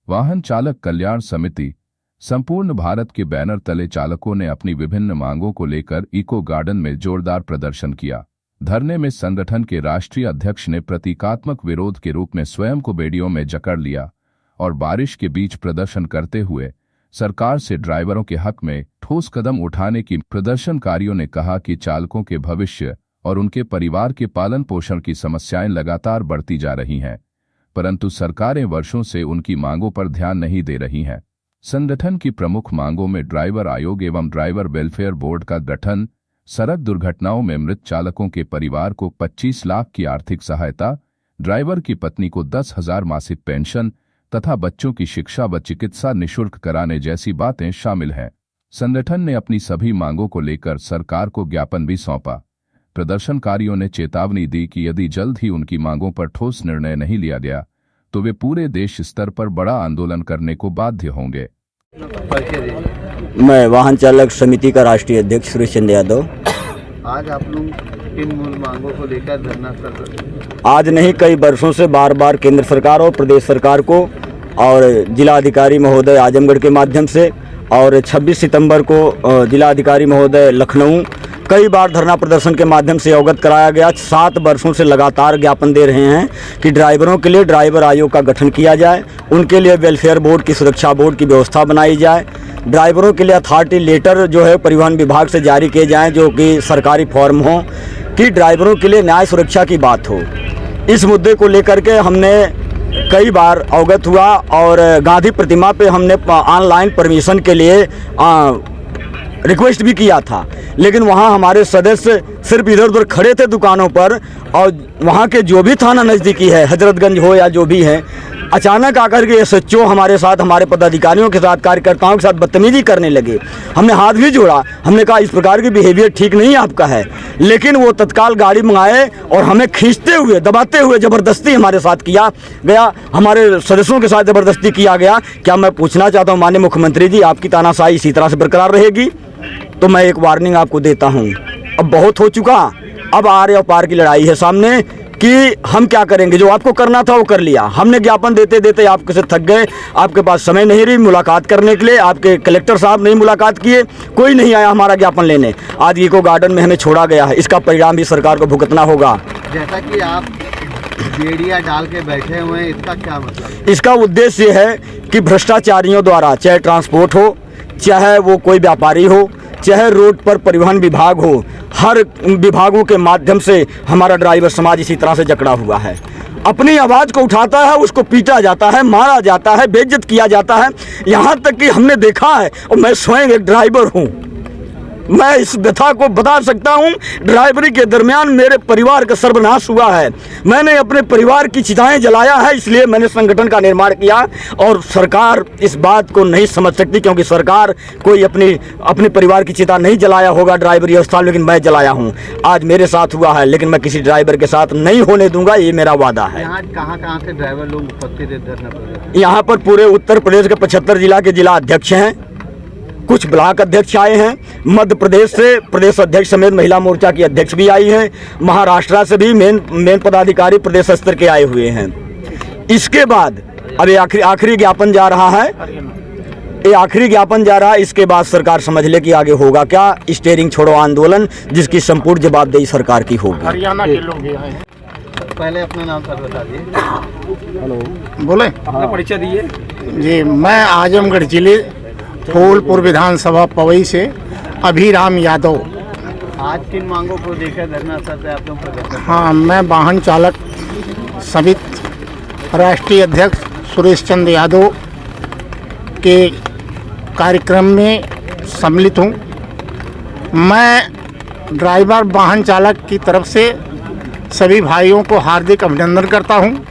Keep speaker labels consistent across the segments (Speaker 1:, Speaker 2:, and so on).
Speaker 1: वाहन चालक कल्याण समिति संपूर्ण भारत के बैनर तले चालकों ने अपनी विभिन्न मांगों को लेकर इको गार्डन में जोरदार प्रदर्शन किया। धरने में संगठन के राष्ट्रीय अध्यक्ष ने प्रतीकात्मक विरोध के रूप में स्वयं को बेड़ियों में जकड़ लिया और बारिश के बीच प्रदर्शन करते हुए सरकार से ड्राइवरों के हक में ठोस कदम उठाने की। प्रदर्शनकारियों ने कहा कि चालकों के भविष्य और उनके परिवार के पालन पोषण की समस्याएं लगातार बढ़ती जा रही हैं, परंतु सरकारें वर्षों से उनकी मांगों पर ध्यान नहीं दे रही हैं। संगठन की प्रमुख मांगों में ड्राइवर आयोग एवं ड्राइवर वेलफेयर बोर्ड का गठन, सड़क दुर्घटनाओं में मृत चालकों के परिवार को 25 लाख की आर्थिक सहायता, ड्राइवर की पत्नी को 10,000 मासिक पेंशन तथा बच्चों की शिक्षा व चिकित्सा निःशुल्क कराने जैसी बातें शामिल हैं। संगठन ने अपनी सभी मांगों को लेकर सरकार को ज्ञापन भी सौंपा। प्रदर्शनकारियों ने चेतावनी दी कि यदि जल्द ही उनकी मांगों पर ठोस निर्णय नहीं लिया गया तो वे पूरे देश स्तर पर बड़ा आंदोलन करने को बाध्य होंगे।
Speaker 2: मैं वाहन चालक समिति का राष्ट्रीय अध्यक्ष सुरेश चंद्र यादव।
Speaker 3: आज आप लोग इन मूल मांगों को लेकर धरना कर रहे हैं?
Speaker 2: आज नहीं, कई वर्षों से बार बार केंद्र सरकार और प्रदेश सरकार को और जिला अधिकारी महोदय आजमगढ़ के माध्यम से और 26 सितंबर को जिला अधिकारी महोदय लखनऊ कई बार धरना प्रदर्शन के माध्यम से अवगत कराया गया। 7 वर्षों से लगातार ज्ञापन दे रहे हैं कि ड्राइवरों के लिए ड्राइवर आयोग का गठन किया जाए, उनके लिए वेलफेयर बोर्ड की सुरक्षा बोर्ड की व्यवस्था बनाई जाए, ड्राइवरों के लिए अथॉरिटी लेटर जो है परिवहन विभाग से जारी किए जाएं जो कि सरकारी फॉर्म हो, कि ड्राइवरों के लिए न्याय सुरक्षा की बात हो। इस मुद्दे को लेकर के हमने कई बार अवगत हुआ और गांधी प्रतिमा पे हमने ऑनलाइन परमिशन के लिए रिक्वेस्ट भी किया था, लेकिन वहाँ हमारे सदस्य सिर्फ इधर उधर खड़े थे दुकानों पर, और वहाँ के जो भी थाना नज़दीकी है, हजरतगंज हो या जो भी है, अचानक आकर के एसएचओ हमारे साथ, हमारे पदाधिकारियों के साथ, कार्यकर्ताओं के साथ बदतमीजी करने लगे। हमने हाथ भी जोड़ा, हमने कहा इस प्रकार की बिहेवियर ठीक नहीं आपका है, लेकिन वो तत्काल गाड़ी मंगाए और हमें खींचते हुए, दबाते हुए ज़बरदस्ती हमारे साथ किया गया, हमारे सदस्यों के साथ ज़बरदस्ती किया गया। क्या मैं पूछना चाहता हूँ माननीय मुख्यमंत्री जी, आपकी तानाशाही इसी तरह से बरकरार रहेगी तो मैं एक वार्निंग आपको देता हूँ, अब बहुत हो चुका, अब आर और पार की लड़ाई है सामने कि हम क्या करेंगे। जो आपको करना था वो कर लिया, हमने ज्ञापन देते देते आपके से थक गए, आपके पास समय नहीं रही मुलाकात करने के लिए, आपके कलेक्टर साहब नहीं मुलाकात किए, कोई नहीं आया हमारा ज्ञापन लेने, आज इको गार्डन में हमें छोड़ा गया है। इसका परिणाम भी सरकार को भुगतना होगा।
Speaker 3: जैसा कि आप बेड़ियां डाल के बैठे हुए हैं, इसका क्या मतलब?
Speaker 2: इसका उद्देश्य है कि भ्रष्टाचारियों द्वारा, चाहे ट्रांसपोर्ट हो, चाहे वो कोई व्यापारी हो, चाहे रोड पर परिवहन विभाग हो, हर विभागों के माध्यम से हमारा ड्राइवर समाज इसी तरह से जकड़ा हुआ है। अपनी आवाज़ को उठाता है, उसको पीटा जाता है, मारा जाता है, बेइज्जत किया जाता है। यहाँ तक कि हमने देखा है, और मैं स्वयं एक ड्राइवर हूँ, मैं इस व्यथा को बता सकता हूँ। ड्राइवरी के दरमियान मेरे परिवार का सर्वनाश हुआ है, मैंने अपने परिवार की चिताएं जलाया है, इसलिए मैंने संगठन का निर्माण किया। और सरकार इस बात को नहीं समझ सकती, क्योंकि सरकार कोई अपने परिवार की चिता नहीं जलाया होगा ड्राइवरी व्यवस्था, लेकिन मैं जलाया हूँ। आज मेरे साथ हुआ है, लेकिन मैं किसी ड्राइवर के साथ नहीं होने दूंगा, ये मेरा वादा है।
Speaker 3: यहाँ कहाँ से ड्राइवर लोग उपस्थित है?
Speaker 2: यहाँ पर पूरे उत्तर प्रदेश के 75 जिला के जिला अध्यक्ष हैं, कुछ ब्लॉक अध्यक्ष आए हैं, मध्य प्रदेश से प्रदेश अध्यक्ष समेत महिला मोर्चा की अध्यक्ष भी आई हैं, महाराष्ट्र से भी मेन पदाधिकारी प्रदेश स्तर के आए हुए हैं। इसके बाद अब ये आखिरी ज्ञापन जा रहा है, ये आखिरी ज्ञापन जा रहा है। इसके बाद सरकार समझ ले कि आगे होगा क्या, स्टीयरिंग छोड़ो आंदोलन, जिसकी संपूर्ण जवाबदेही सरकार की होगी।
Speaker 3: हरियाणा के लोग भी आए हैं। पहले अपना नाम सर बता दिए।
Speaker 4: हेलो, बोले,
Speaker 3: अपना परिचय दिए
Speaker 4: जी। मैं आजमगढ़ जिले फूलपुर विधानसभा पवई से अभिराम यादव।
Speaker 3: आज किन मांगों को लेकर धरना स्थल आप लोग प्रदर्शन?
Speaker 4: हाँ, मैं वाहन चालक समिति राष्ट्रीय अध्यक्ष सुरेश चंद्र यादव के कार्यक्रम में सम्मिलित हूँ। मैं ड्राइवर वाहन चालक की तरफ से सभी भाइयों को हार्दिक अभिनंदन करता हूँ,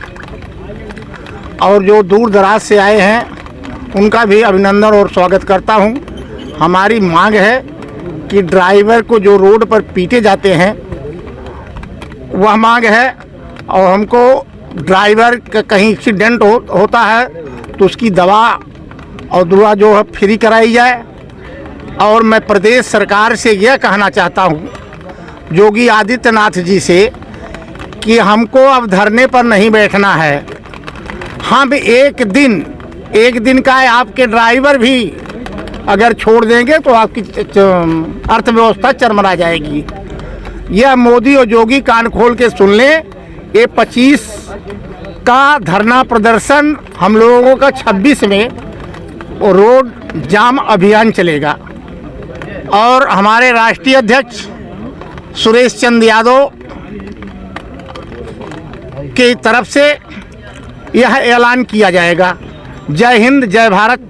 Speaker 4: और जो दूर दराज से आए हैं उनका भी अभिनंदन और स्वागत करता हूं। हमारी मांग है कि ड्राइवर को जो रोड पर पीटे जाते हैं वह मांग है, और हमको ड्राइवर का कहीं एक्सीडेंट होता है तो उसकी दवा और दुआ जो है फ्री कराई जाए। और मैं प्रदेश सरकार से यह कहना चाहता हूं, योगी आदित्यनाथ जी से, कि हमको अब धरने पर नहीं बैठना है। हम एक दिन एक दिन का है, आपके ड्राइवर भी अगर छोड़ देंगे तो आपकी अर्थव्यवस्था चरमरा जाएगी। यह मोदी और योगी कान खोल के सुन लें, ये 25 का धरना प्रदर्शन हम लोगों का 26 में रोड जाम अभियान चलेगा। और हमारे राष्ट्रीय अध्यक्ष सुरेश चंद्र यादव की तरफ से यह ऐलान किया जाएगा। जय हिंद, जय भारत,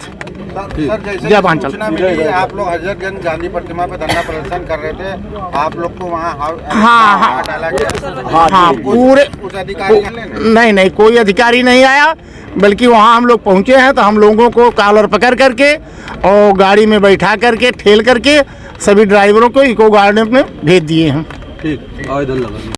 Speaker 4: जय बांचल।
Speaker 3: सूचना मिली, आप लोग हजरतगंज गांधी प्रतिमा पे धरना प्रदर्शन कर रहे थे, आप लोग को वहाँ
Speaker 4: हाँ
Speaker 3: डाला गया।
Speaker 4: हाँ पूरे
Speaker 3: उस अधिकारी
Speaker 4: नहीं कोई अधिकारी नहीं आया, बल्कि वहाँ हम लोग पहुँचे हैं तो हम लोगों को कॉलर पकड़ करके और गाड़ी में बैठा करके ठेल करके सभी ड्राइवरों को इको गार्डन में भेज दिए हैं।
Speaker 3: ठीक आवेदन लगा।